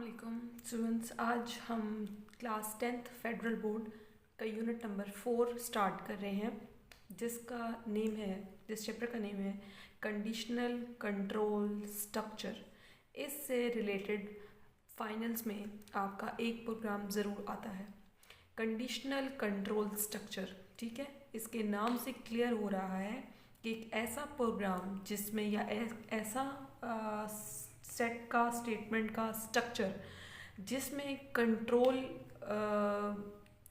अस्सलाम स्टूडेंट्स, आज हम क्लास 10th फेडरल बोर्ड का यूनिट नंबर 4 स्टार्ट कर रहे हैं, जिस चैप्टर का नेम है कंडीशनल कंट्रोल स्ट्रक्चर। इससे रिलेटेड फाइनल्स में आपका एक प्रोग्राम ज़रूर आता है, कंडीशनल कंट्रोल स्ट्रक्चर। ठीक है, इसके नाम से क्लियर हो रहा है कि एक ऐसा प्रोग्राम जिसमें या ऐसा सेट का स्टेटमेंट का स्ट्रक्चर जिसमें कंट्रोल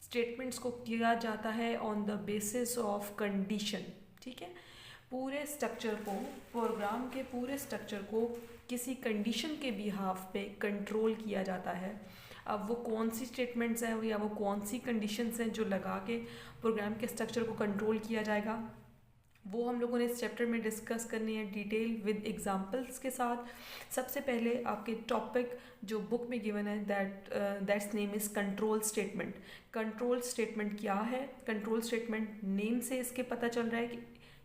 स्टेटमेंट्स को किया जाता है on the basis of condition. ठीक है, पूरे स्ट्रक्चर को, प्रोग्राम के पूरे स्ट्रक्चर को किसी कंडीशन के बिहाफ पे कंट्रोल किया जाता है। अब वो कौन सी स्टेटमेंट्स हैं या वो कौन सी कंडीशंस हैं जो लगा के प्रोग्राम के स्ट्रक्चर को कंट्रोल किया जाएगा, वो हम लोगों ने इस चैप्टर में डिस्कस करनी है डिटेल विद एग्जांपल्स के साथ। सबसे पहले आपके टॉपिक जो बुक में गिवन है that's name is control statement. Control statement क्या है? कंट्रोल स्टेटमेंट नेम से इसके पता चल रहा है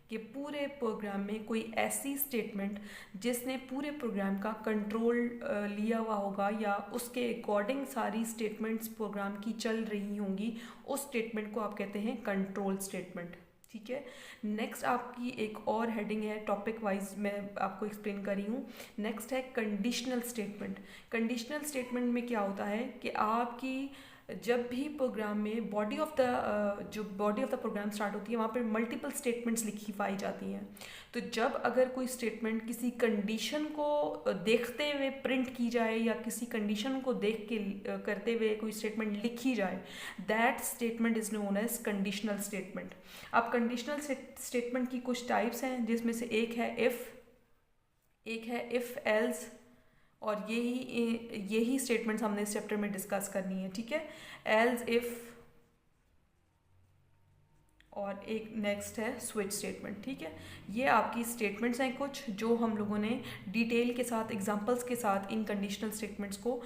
कि पूरे प्रोग्राम में कोई ऐसी स्टेटमेंट जिसने पूरे प्रोग्राम का कंट्रोल लिया हुआ होगा या उसके अकॉर्डिंग सारी स्टेटमेंट्स प्रोग्राम की चल रही होंगी, उस स्टेटमेंट को आप कहते हैं कंट्रोल स्टेटमेंट। ठीक है, नेक्स्ट आपकी एक और हेडिंग है, टॉपिक वाइज मैं आपको एक्सप्लेन कर रही हूँ। नेक्स्ट है कंडीशनल स्टेटमेंट। कंडीशनल स्टेटमेंट में क्या होता है कि आपकी जब भी प्रोग्राम में body of the program start होती है, वहाँ पर मल्टीपल स्टेटमेंट्स लिखी पाई जाती हैं। तो जब अगर कोई स्टेटमेंट किसी कंडीशन को देखते हुए प्रिंट की जाए या किसी कंडीशन को देख के करते हुए कोई स्टेटमेंट लिखी जाए, that statement is known as conditional statement. अब कंडीशनल स्टेटमेंट की कुछ टाइप्स हैं, जिसमें से एक है इफ एल्स, और यही स्टेटमेंट्स हमने इस चैप्टर में डिस्कस करनी है। ठीक है, एल्स, इफ, और एक नेक्स्ट है स्विच स्टेटमेंट। ठीक है, ये आपकी स्टेटमेंट्स हैं कुछ जो हम लोगों ने डिटेल के साथ, एग्जांपल्स के साथ इन कंडीशनल स्टेटमेंट्स को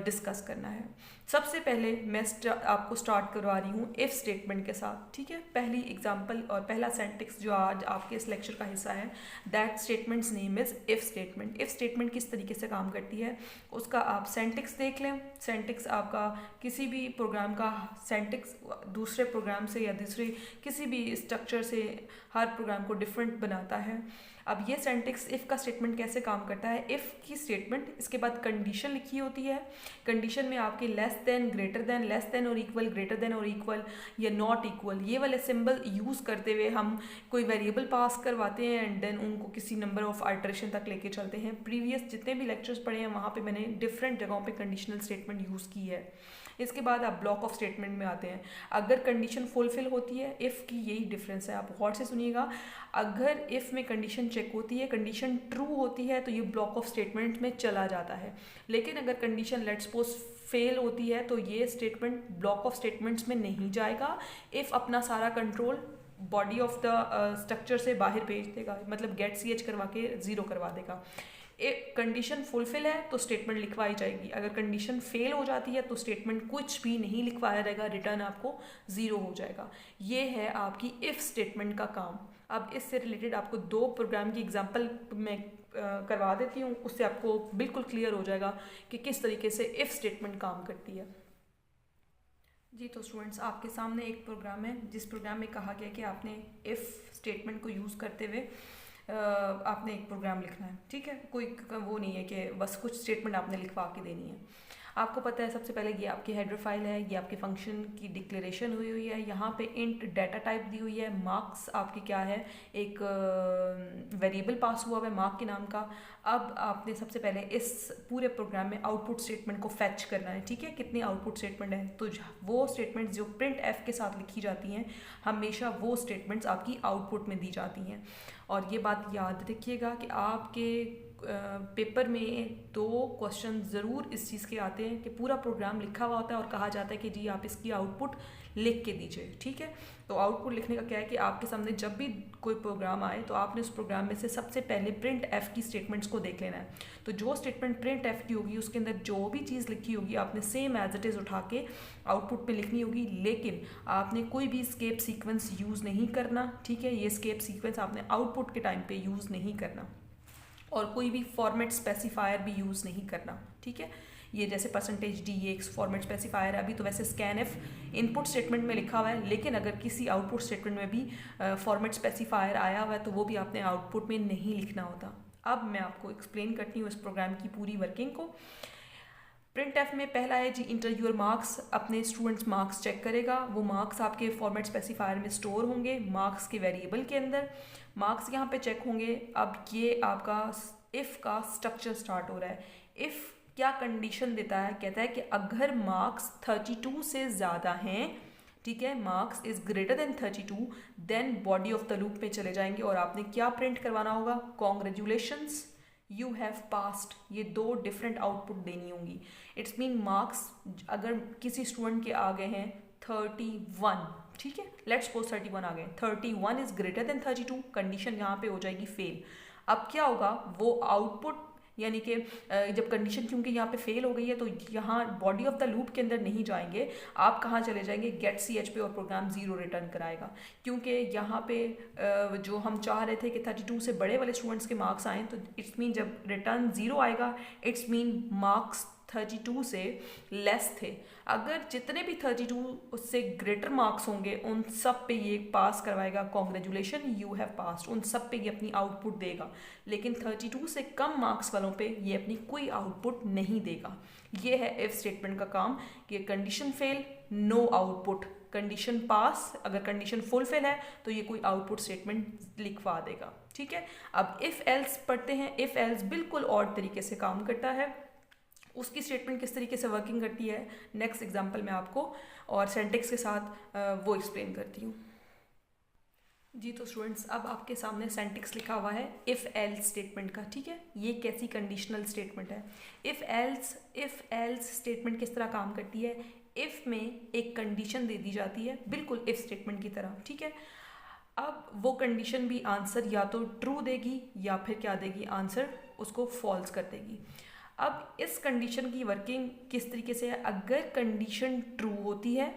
डिस्कस करना है। सबसे पहले मैं आपको स्टार्ट करवा रही हूँ इफ़ स्टेटमेंट के साथ। ठीक है, पहली एग्जांपल और पहला सेंटेंस जो आज आपके इस लेक्चर का हिस्सा है, that statements name is if statement. If statement किस तरीके से काम करती है उसका आप सेंटेंस देख लें। सेंटेंस आपका किसी भी प्रोग्राम का सेंटेंस दूसरे प्रोग्राम से या दूसरे किसी भी स्ट्रक्चर से हर प्रोग्राम को डिफरेंट बनाता है। अब ये सेंटेंस इफ़ का स्टेटमेंट कैसे काम करता है? इफ़ की स्टेटमेंट, इसके बाद कंडीशन लिखी होती है। कंडीशन में आपके less than, greater than, less than और इक्वल, ग्रेटर देन और इक्वल या नॉट इक्वल, ये वाले सिंबल यूज़ करते हुए हम कोई वेरिएबल पास करवाते हैं एंड देन उनको किसी नंबर ऑफ आइटरेशन तक लेके चलते हैं। प्रीवियस जितने भी लेक्चर्स पढ़े हैं वहाँ पे मैंने डिफरेंट जगहों पे कंडीशनल स्टेटमेंट यूज़ की है। इसके बाद आप ब्लॉक ऑफ स्टेटमेंट में आते हैं। अगर कंडीशन फुलफिल होती है, इफ़ की यही डिफरेंस है, आप गौर से सुनिएगा। अगर इफ़ में कंडीशन चेक होती है, कंडीशन ट्रू होती है, तो ये ब्लॉक ऑफ स्टेटमेंट में चला जाता है। लेकिन अगर कंडीशन लेट्स सपोज फेल होती है तो ये स्टेटमेंट ब्लॉक ऑफ स्टेटमेंट्स में नहीं जाएगा। इफ़ अपना सारा control body of the structure से बाहर भेज देगा, मतलब गेट ch करवा के ज़ीरो करवा देगा। कंडीशन फुलफिल है तो स्टेटमेंट लिखवाई जाएगी। अगर कंडीशन फेल हो जाती है तो स्टेटमेंट कुछ भी नहीं लिखवाया जाएगा, रिटर्न आपको ज़ीरो हो जाएगा। ये है आपकी इफ़ स्टेटमेंट का काम। अब इससे रिलेटेड आपको दो प्रोग्राम की एग्जांपल मैं करवा देती हूँ, उससे आपको बिल्कुल क्लियर हो जाएगा कि किस तरीके से इफ़ स्टेटमेंट काम करती है। जी, तो स्टूडेंट्स, आपके सामने एक प्रोग्राम है जिस प्रोग्राम में कहा गया कि आपने इफ़ स्टेटमेंट को यूज़ करते हुए आपने एक प्रोग्राम लिखना है। ठीक है, कोई वो नहीं है कि बस कुछ स्टेटमेंट आपने लिखवा के देनी है। आपको पता है सबसे पहले ये आपकी हेडर फाइल है, ये आपके फंक्शन की डिक्लेरेशन हुई है। यहाँ पे इंट डाटा टाइप दी हुई है, मार्क्स आपकी क्या है, एक वेरिएबल पास हुआ है मार्क के नाम का। अब आपने सबसे पहले इस पूरे प्रोग्राम में आउटपुट स्टेटमेंट को फैच करना है। ठीक है, कितनी आउटपुट स्टेटमेंट है, तो वो स्टेटमेंट जो प्रिंट एफ के साथ लिखी जाती हैं, हमेशा वो स्टेटमेंट्स आपकी आउटपुट में दी जाती हैं। और ये बात याद रखिएगा कि आपके पेपर में दो क्वेश्चन ज़रूर इस चीज़ के आते हैं कि पूरा प्रोग्राम लिखा हुआ होता है और कहा जाता है कि जी आप इसकी आउटपुट लिख के दीजिए। ठीक है, तो आउटपुट लिखने का क्या है कि आपके सामने जब भी कोई प्रोग्राम आए तो आपने उस प्रोग्राम में से सबसे पहले प्रिंट एफ की स्टेटमेंट्स को देख लेना है। तो जो स्टेटमेंट प्रिंट एफ की होगी उसके अंदर जो भी चीज़ लिखी होगी आपने सेम एज इट इज़ उठा के आउटपुट में लिखनी होगी, लेकिन आपने कोई भी स्केप सीक्वेंस यूज़ नहीं करना। ठीक है, ये स्केप सीक्वेंस आपने आउटपुट के टाइम पे यूज़ नहीं करना और कोई भी फॉर्मेट स्पेसिफायर भी यूज़ नहीं करना। ठीक है, ये जैसे परसेंटेज डी ये एक फॉर्मेट स्पेसिफायर है, अभी तो वैसे स्कैन एफ इनपुट स्टेटमेंट में लिखा हुआ है, लेकिन अगर किसी आउटपुट स्टेटमेंट में भी फॉर्मेट स्पेसिफायर आया हुआ है तो वो भी आपने आउटपुट में नहीं लिखना होता। अब मैं आपको एक्सप्लेन करती हूँ इस प्रोग्राम की पूरी वर्किंग को। प्रिंट एफ में पहला है जी इंटर योर मार्क्स, अपने स्टूडेंट्स मार्क्स चेक करेगा। वो मार्क्स आपके फॉर्मेट स्पेसिफायर में स्टोर होंगे मार्क्स के वेरिएबल के अंदर, मार्क्स यहाँ पे चेक होंगे। अब ये आपका इफ़ का स्ट्रक्चर स्टार्ट हो रहा है। इफ़ क्या कंडीशन देता है, कहता है कि अगर मार्क्स 32 से ज़्यादा हैं, ठीक है, marks is greater than 32, then body of the loop पे चले जाएंगे और आपने क्या प्रिंट करवाना होगा, कॉन्ग्रेचुलेशंस यू हैव पास्ड। ये दो डिफरेंट आउटपुट देनी होंगी। इट्स मीन मार्क्स अगर किसी स्टूडेंट के आ गए हैं 31, ठीक है, लेट्स सपोज 31 आ गए, 31 इज ग्रेटर देन 32, कंडीशन यहाँ पे हो जाएगी फेल। अब क्या होगा, वो आउटपुट यानी कि जब कंडीशन क्योंकि यहाँ पे फेल हो गई है तो यहाँ बॉडी ऑफ द लूप के अंदर नहीं जाएंगे, आप कहाँ चले जाएंगे, गेट सी एच पे, और प्रोग्राम 0 रिटर्न कराएगा। क्योंकि यहाँ पे जो हम चाह रहे थे कि 32 से बड़े वाले स्टूडेंट्स के मार्क्स आएँ, तो इट्स मीन जब रिटर्न 0 आएगा इट्स मीन मार्क्स 32 से लेस थे। अगर जितने भी 32 से ग्रेटर मार्क्स होंगे उन सब पे ये पास करवाएगा, कॉन्ग्रेचुलेशन यू हैव पास्ड, उन सब पे ये अपनी आउटपुट देगा। लेकिन 32 से कम मार्क्स वालों पे ये अपनी कोई आउटपुट नहीं देगा। ये है इफ स्टेटमेंट का काम कि condition fail no output, condition pass, अगर कंडीशन फुलफिल है तो ये कोई आउटपुट स्टेटमेंट लिखवा देगा। ठीक है, अब इफ एल्स पढ़ते हैं। इफ एल्स बिल्कुल और तरीके से काम करता है। उसकी स्टेटमेंट किस तरीके से वर्किंग करती है नेक्स्ट एग्जांपल में आपको और सिंटैक्स के साथ वो एक्सप्लेन करती हूँ जी। तो स्टूडेंट्स अब आपके सामने सिंटैक्स लिखा हुआ है इफ़ एल्स स्टेटमेंट का, ठीक है। ये कैसी कंडीशनल स्टेटमेंट है। इफ़ एल्स स्टेटमेंट किस तरह काम करती है, इफ़ में एक कंडीशन दे दी जाती है बिल्कुल इफ़ स्टेटमेंट की तरह, ठीक है। अब वो कंडीशन भी आंसर या तो ट्रू देगी या फिर क्या देगी, आंसर उसको फॉल्स कर देगी। अब इस कंडीशन की वर्किंग किस तरीके से है, अगर कंडीशन ट्रू होती है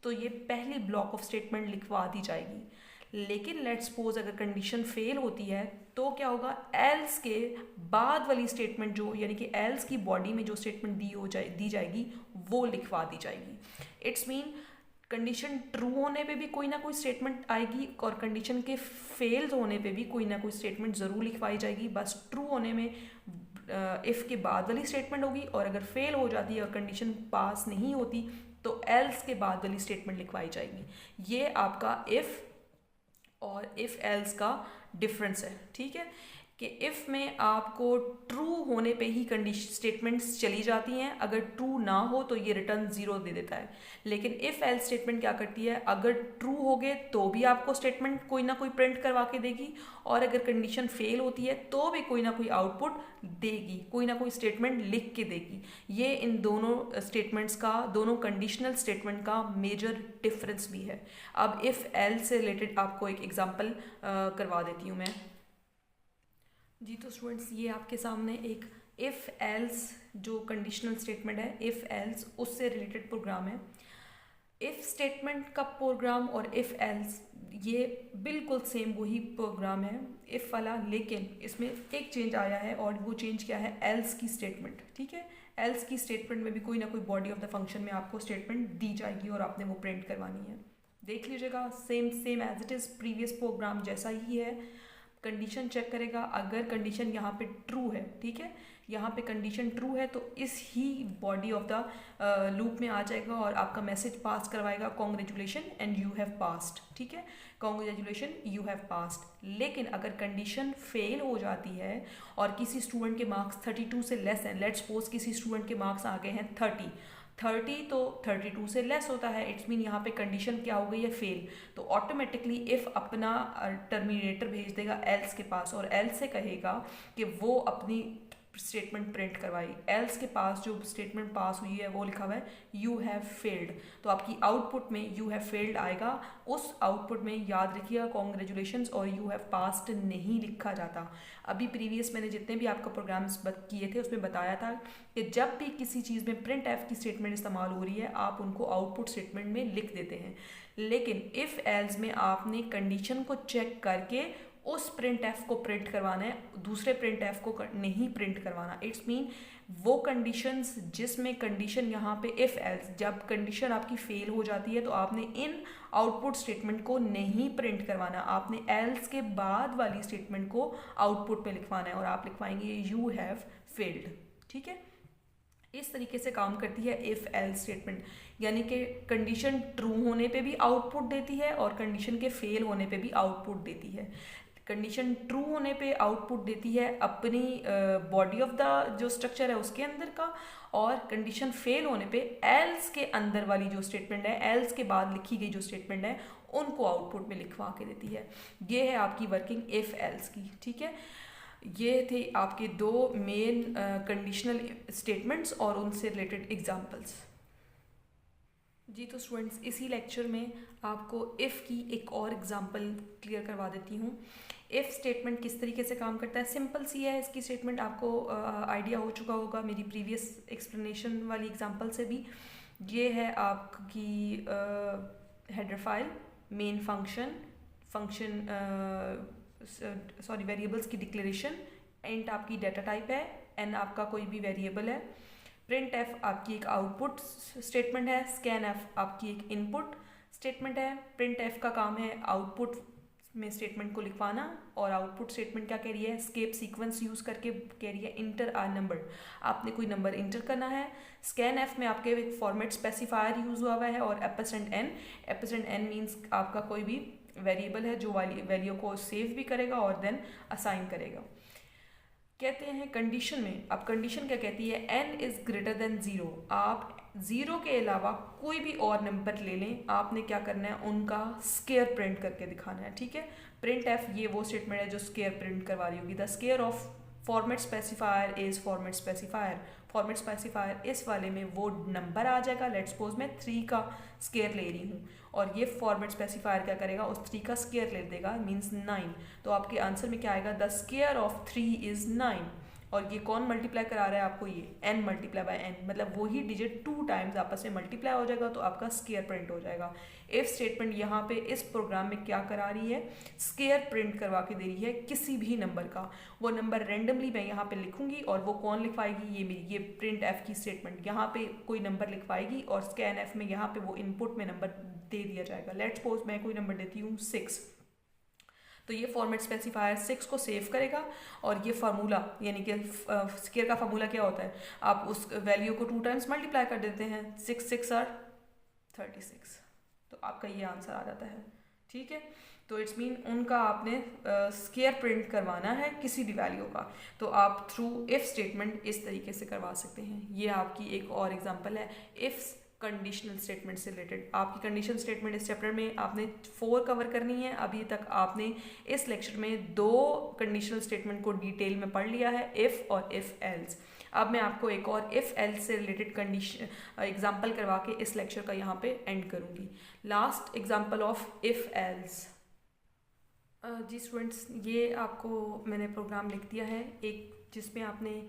तो ये पहली ब्लॉक ऑफ स्टेटमेंट लिखवा दी जाएगी। लेकिन लेट्स सपोज अगर कंडीशन फेल होती है तो क्या होगा, एल्स के बाद वाली स्टेटमेंट जो यानी कि एल्स की बॉडी में जो स्टेटमेंट दी जाएगी वो लिखवा दी जाएगी। इट्स मीन कंडीशन ट्रू होने पे भी कोई ना कोई स्टेटमेंट आएगी और कंडीशन के फेल होने पे भी कोई ना कोई स्टेटमेंट ज़रूर लिखवाई जाएगी। बस ट्रू होने में इफ़ के बाद वाली स्टेटमेंट होगी और अगर फेल हो जाती है और कंडीशन पास नहीं होती तो एल्स के बाद वाली स्टेटमेंट लिखवाई जाएगी। ये आपका इफ़ और इफ़ एल्स का डिफरेंस है, ठीक है, कि इफ़ में आपको ट्रू होने पे ही कंडीशन स्टेटमेंट्स चली जाती हैं, अगर ट्रू ना हो तो ये रिटर्न 0 दे देता है। लेकिन इफ़ एल्स स्टेटमेंट क्या करती है, अगर ट्रू हो गए तो भी आपको स्टेटमेंट कोई ना कोई प्रिंट करवा के देगी और अगर कंडीशन फेल होती है तो भी कोई ना कोई आउटपुट देगी, कोई ना कोई स्टेटमेंट लिख के देगी। ये इन दोनों स्टेटमेंट्स का, दोनों कंडीशनल स्टेटमेंट का मेजर डिफरेंस भी है। अब इफ़ एल्स से रिलेटेड आपको एक एग्जाम्पल करवा देती हूँ मैं जी। तो स्टूडेंट्स ये आपके सामने एक इफ़ एल्स जो कंडीशनल स्टेटमेंट है, इफ़ एल्स उससे रिलेटेड प्रोग्राम है। इफ़ स्टेटमेंट का प्रोग्राम और इफ़ एल्स ये बिल्कुल सेम वही प्रोग्राम है इफ़ वाला, लेकिन इसमें एक चेंज आया है और वो चेंज क्या है, एल्स की स्टेटमेंट, ठीक है। एल्स की स्टेटमेंट में भी कोई ना कोई बॉडी ऑफ द फंक्शन में आपको स्टेटमेंट दी जाएगी और आपने वो प्रिंट करवानी है। देख लीजिएगा, same as it is previous program जैसा ही है। कंडीशन चेक करेगा, अगर कंडीशन यहाँ पे ट्रू है, ठीक है, यहाँ पे कंडीशन ट्रू है तो इस ही बॉडी ऑफ द लूप में आ जाएगा और आपका मैसेज पास करवाएगा, congratulation and you have passed, ठीक है, कॉन्ग्रेचुलेशन यू हैव पास्ड। लेकिन अगर कंडीशन फेल हो जाती है और किसी स्टूडेंट के मार्क्स 32 से लेस हैं, लेट्स सपोज किसी स्टूडेंट के मार्क्स आ गए हैं 30 तो 32 से लेस होता है, इट्स मीन यहाँ पे कंडीशन क्या हो गई है, फेल। तो ऑटोमेटिकली इफ़ अपना टर्मिनेटर भेज देगा एल्स के पास और एल्स से कहेगा कि वो अपनी स्टेटमेंट प्रिंट करवाई। एल्स के पास जो स्टेटमेंट पास हुई है वो लिखा हुआ है यू हैव फेल्ड, तो आपकी आउटपुट में यू हैव फेल्ड आएगा। उस आउटपुट में याद रखिएगा कॉन्ग्रेचुलेशंस और यू हैव पास्ड नहीं लिखा जाता। अभी प्रीवियस मैंने जितने भी आपका प्रोग्राम्स किए थे उसमें बताया था कि जब भी किसी चीज़ में प्रिंट एफ की स्टेटमेंट इस्तेमाल हो रही है आप उनको आउटपुट स्टेटमेंट में लिख देते हैं। लेकिन इफ़ एल्स में आपने कंडीशन को चेक करके उस प्रिंट एफ को प्रिंट करवाना है, दूसरे प्रिंट एफ को नहीं प्रिंट करवाना। इट्स मीन वो कंडीशंस जिसमें कंडीशन यहाँ पे इफ़ एल्स, जब कंडीशन आपकी फेल हो जाती है तो आपने इन आउटपुट स्टेटमेंट को नहीं प्रिंट करवाना, आपने एल्स के बाद वाली स्टेटमेंट को आउटपुट में लिखवाना है और आप लिखवाएंगे यू हैव फेल्ड। ठीक है, इस तरीके से काम करती है इफ़ एल्स स्टेटमेंट, यानी कि कंडीशन ट्रू होने पे भी आउटपुट देती है और कंडीशन के फेल होने पे भी आउटपुट देती है। कंडीशन ट्रू होने पे आउटपुट देती है अपनी बॉडी ऑफ द जो स्ट्रक्चर है उसके अंदर का, और कंडीशन फेल होने पे एल्स के अंदर वाली जो स्टेटमेंट है, एल्स के बाद लिखी गई जो स्टेटमेंट है, उनको आउटपुट में लिखवा के देती है। ये है आपकी वर्किंग इफ़ एल्स की। ठीक है, ये थे आपके दो मेन कंडीशनल स्टेटमेंट्स और उनसे रिलेटेड एग्जांपल्स। जी तो स्टूडेंट्स, इसी लेक्चर में आपको इफ़ की एक और एग्जांपल क्लियर करवा देती हूँ। इफ़ स्टेटमेंट किस तरीके से काम करता है, सिंपल सी है इसकी स्टेटमेंट, आपको आइडिया हो चुका होगा मेरी प्रीवियस एक्सप्लेनेशन वाली एग्जांपल से भी। ये है आपकी header file, main function, variables की डिक्लेरेशन, इंट आपकी डाटा टाइप है, एन आपका कोई भी वेरिएबल है, प्रिंट एफ आपकी एक आउटपुट स्टेटमेंट है, स्कैन एफ आपकी एक इनपुट स्टेटमेंट है। प्रिंट एफ का काम है आउटपुट में स्टेटमेंट को लिखवाना, और आउटपुट स्टेटमेंट क्या कह रही है, एस्केप सीक्वेंस यूज़ करके कह रही है इंटर आ नंबर, आपने कोई नंबर इंटर करना है। स्कैन एफ में आपके एक फॉर्मेट स्पेसिफायर यूज़ हुआ है, और एपेसेंट एन मीन्स आपका कोई भी वेरिएबल है जो वाली वैल्यू को सेव भी करेगा और देन असाइन करेगा। कहते हैं कंडीशन में, अब कंडीशन क्या कहती है, n इज़ ग्रेटर देन 0, आप 0 के अलावा कोई भी और नंबर ले लें, आपने क्या करना है, उनका स्केयर प्रिंट करके दिखाना है। ठीक है, प्रिंट एफ ये वो स्टेटमेंट है जो स्केयर प्रिंट करवा रही होगी। The square of format specifier is format specifier, format specifier इस वाले में वो नंबर आ जाएगा। लेट्स सपोज मैं 3 का स्केयर ले रही हूँ, और ये फॉर्मेट स्पेसिफायर क्या करेगा, उस 3 का स्केयर ले देगा, मीन्स 9। तो आपके आंसर में क्या आएगा, द स्केयर ऑफ 3 इज़ 9। और ये कौन मल्टीप्लाई करा रहा है आपको, ये n मल्टीप्लाई बाय n, मतलब वही डिजिट 2 टाइम्स आपस में मल्टीप्लाई हो जाएगा, तो आपका स्केयर प्रिंट हो जाएगा। इफ स्टेटमेंट यहाँ पे इस प्रोग्राम में क्या करा रही है, स्केयर प्रिंट करवा के दे रही है किसी भी नंबर का। वो नंबर रेंडमली मैं यहाँ पे लिखूंगी, और वो कौन लिखवाएगी, ये मेरी ये प्रिंट एफ की स्टेटमेंट यहाँ पे कोई नंबर लिखवाएगी, और स्कैन एफ में यहाँ पे वो इनपुट में नंबर दे दिया जाएगा। लेट्स सपोज मैं कोई नंबर देती हूँ 6, तो ये फॉर्मेट स्पेसिफायर 6 को सेव करेगा, और ये फार्मूला यानी कि स्केयर का फार्मूला क्या होता है, आप उस वैल्यू को 2 टाइम्स मल्टीप्लाई कर देते हैं, 6 6 आर 36, तो आपका ये आंसर आ जाता है। ठीक है, तो इट्स मीन उनका आपने स्केयर प्रिंट करवाना है किसी भी वैल्यू का, तो आप थ्रू इफ स्टेटमेंट इस तरीके से करवा सकते हैं। ये आपकी एक और एग्जांपल है इफ कंडीशनल स्टेटमेंट से रिलेटेड। आपकी कंडीशन स्टेटमेंट इस चैप्टर में आपने 4 कवर करनी है। अभी तक आपने इस लेक्चर में 2 कंडीशनल स्टेटमेंट को डिटेल में पढ़ लिया है, इफ़ और इफ़ एल्स। अब मैं आपको एक और इफ़ एल्स से रिलेटेड कंडीशन एग्जांपल करवा के इस लेक्चर का यहाँ पे एंड करूँगी। Last example of if else. जी स्टूडेंट्स, ये आपको मैंने प्रोग्राम लिख दिया है एक, जिसमें आपने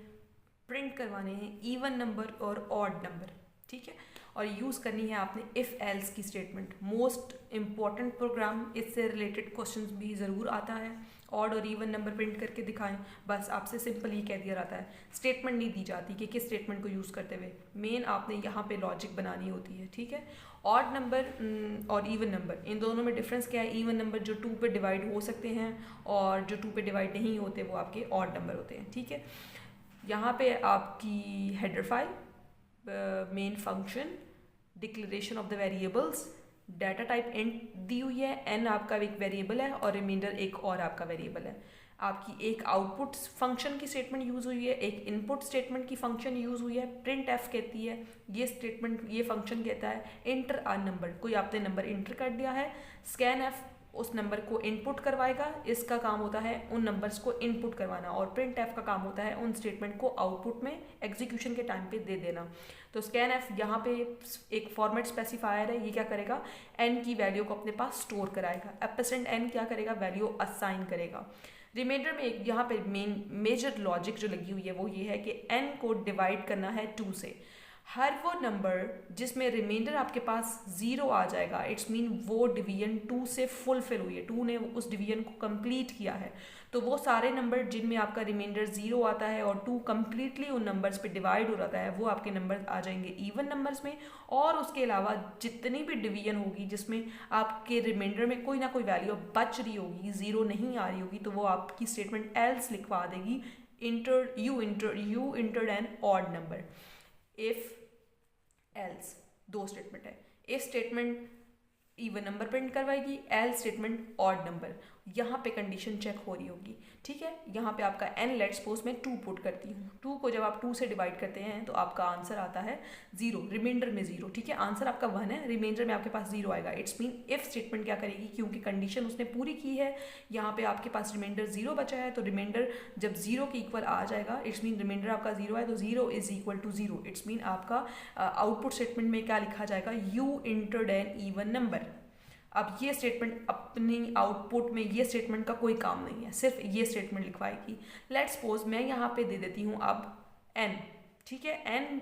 प्रिंट करवाने हैं इवन नंबर और ऑड नंबर। ठीक है, और यूज़ करनी है आपने इफ़ एल्स की स्टेटमेंट। मोस्ट इम्पॉर्टेंट प्रोग्राम, इससे रिलेटेड क्वेश्चंस भी ज़रूर आता है। ऑड और इवन नंबर प्रिंट करके दिखाएं, बस आपसे सिंपल ही कह दिया जाता है, स्टेटमेंट नहीं दी जाती कि किस स्टेटमेंट को यूज़ करते हुए, मेन आपने यहाँ पे लॉजिक बनानी होती है। ठीक है, ऑड नंबर और इवन नंबर, इन दोनों में डिफरेंस क्या है, इवन नंबर जो 2 पे डिवाइड हो सकते हैं, और जो 2 पे डिवाइड नहीं होते वो आपके ऑड नंबर होते हैं। ठीक है, यहाँ पे आपकी header file, main function, declaration of the variables, data type int दी हुई है, एन आपका एक वेरिएबल है और रिमाइंडर एक और आपका वेरिएबल है। आपकी एक आउटपुट फंक्शन की स्टेटमेंट यूज़ हुई है, एक इनपुट स्टेटमेंट की फंक्शन यूज़ हुई है। प्रिंट एफ कहती है, ये स्टेटमेंट ये फंक्शन कहता है इंटर आ नंबर, कोई आपने नंबर इंटर कर दिया है, स्कैन एफ उस नंबर को इनपुट करवाएगा, इसका काम होता है उन नंबर्स को इनपुट करवाना, और प्रिंट एफ का काम होता है उन स्टेटमेंट को आउटपुट में एग्जीक्यूशन के टाइम पे दे देना। तो स्कैन एफ यहाँ पे एक फॉर्मेट स्पेसिफायर है, ये क्या करेगा, एन की वैल्यू को अपने पास स्टोर कराएगा। एपेसेंट एन क्या करेगा, वैल्यू असाइन करेगा। रिमाइंडर में एक यहाँ पे मेजर लॉजिक जो लगी हुई है वो ये है कि एन को डिवाइड करना है 2 से। हर वो नंबर जिसमें रिमाइंडर आपके पास 0 आ जाएगा, इट्स मीन वो डिवीजन 2 से फुलफिल हुई है, 2 ने उस डिवीजन को कंप्लीट किया है। तो वो सारे नंबर जिनमें आपका रिमाइंडर 0 आता है और 2 कंप्लीटली उन नंबर्स पे डिवाइड हो जाता है, वो आपके नंबर आ जाएंगे इवन नंबर्स में। और उसके अलावा जितनी भी डिवीजन होगी जिसमें आपके रिमाइंडर में कोई ना कोई वैल्यू बच रही होगी, 0 नहीं आ रही होगी, तो वो आपकी स्टेटमेंट एल्स लिखवा देगी, you entered an odd number. If else दो स्टेटमेंट है। If statement even number print करवाएगी, एल स्टेटमेंट ऑड नंबर। यहाँ पे कंडीशन चेक हो रही होगी, ठीक है। यहाँ पे आपका एन, लेट्स सपोज मैं 2 पुट करती हूँ, 2 को जब आप 2 से डिवाइड करते हैं तो आपका आंसर आता है 0, रिमाइंडर में 0, ठीक है। आंसर आपका 1 है, रिमाइंडर में आपके पास 0 आएगा। इट्स मीन इफ स्टेटमेंट क्या करेगी, क्योंकि कंडीशन उसने पूरी की है, यहाँ पे आपके पास रिमाइंडर 0 बचा है, तो रिमाइंडर जब 0 के इक्वल आ जाएगा, इट्स मीन रिमाइंडर आपका 0 है, तो 0 is equal to 0। It's mean आपका आउटपुट स्टेटमेंट में क्या लिखा जाएगा, you entered an even number. अब ये स्टेटमेंट अपनी आउटपुट में, ये स्टेटमेंट का कोई काम नहीं है, सिर्फ ये स्टेटमेंट लिखवाएगी। लेट्स सपोज मैं यहाँ पे दे देती हूँ अब n, ठीक है। n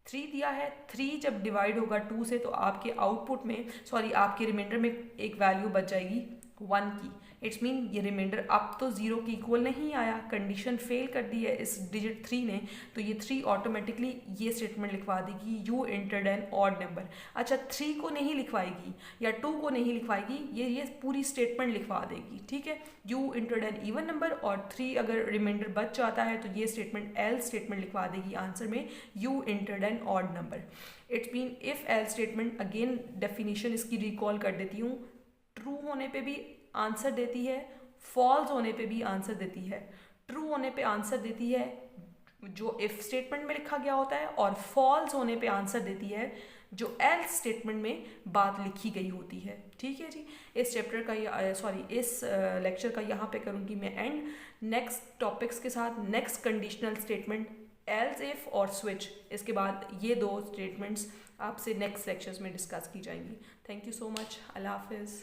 3 दिया है, 3 जब डिवाइड होगा 2 से तो आपके आउटपुट में, सॉरी आपके रिमाइंडर में एक वैल्यू बच जाएगी 1 की। इट्स मीन ये रिमाइंडर अब तो 0 की इक्वल नहीं आया, कंडीशन फेल कर दी है इस डिजिट 3 ने, तो ये 3 ऑटोमेटिकली ये स्टेटमेंट लिखवा देगी, you entered an odd number. अच्छा 3 को नहीं लिखवाएगी या 2 को नहीं लिखवाएगी, ये पूरी स्टेटमेंट लिखवा देगी, ठीक है। You entered an even number और 3 अगर रिमाइंडर बच जाता है तो ये स्टेटमेंट एल स्टेटमेंट लिखवा देगी आंसर में, you entered an odd number. It's mean if else statement, again definition इसकी रिकॉल कर देती हूँ, ट्रू होने पे भी आंसर देती है, फॉल्स होने पे भी आंसर देती है। ट्रू होने पे आंसर देती है जो इफ स्टेटमेंट में लिखा गया होता है, और फॉल्स होने पे आंसर देती है जो एल्स स्टेटमेंट में बात लिखी गई होती है, ठीक है जी। इस चैप्टर का इस लेक्चर का यहाँ पे करूँगी मैं एंड। नेक्स्ट टॉपिक्स के साथ next conditional statement, else, if और स्विच, इसके बाद ये 2 स्टेटमेंट्स आपसे नेक्स्ट लेक्चर्स में डिस्कस की जाएंगी। थैंक यू सो मच, अल्लाह हाफिज़।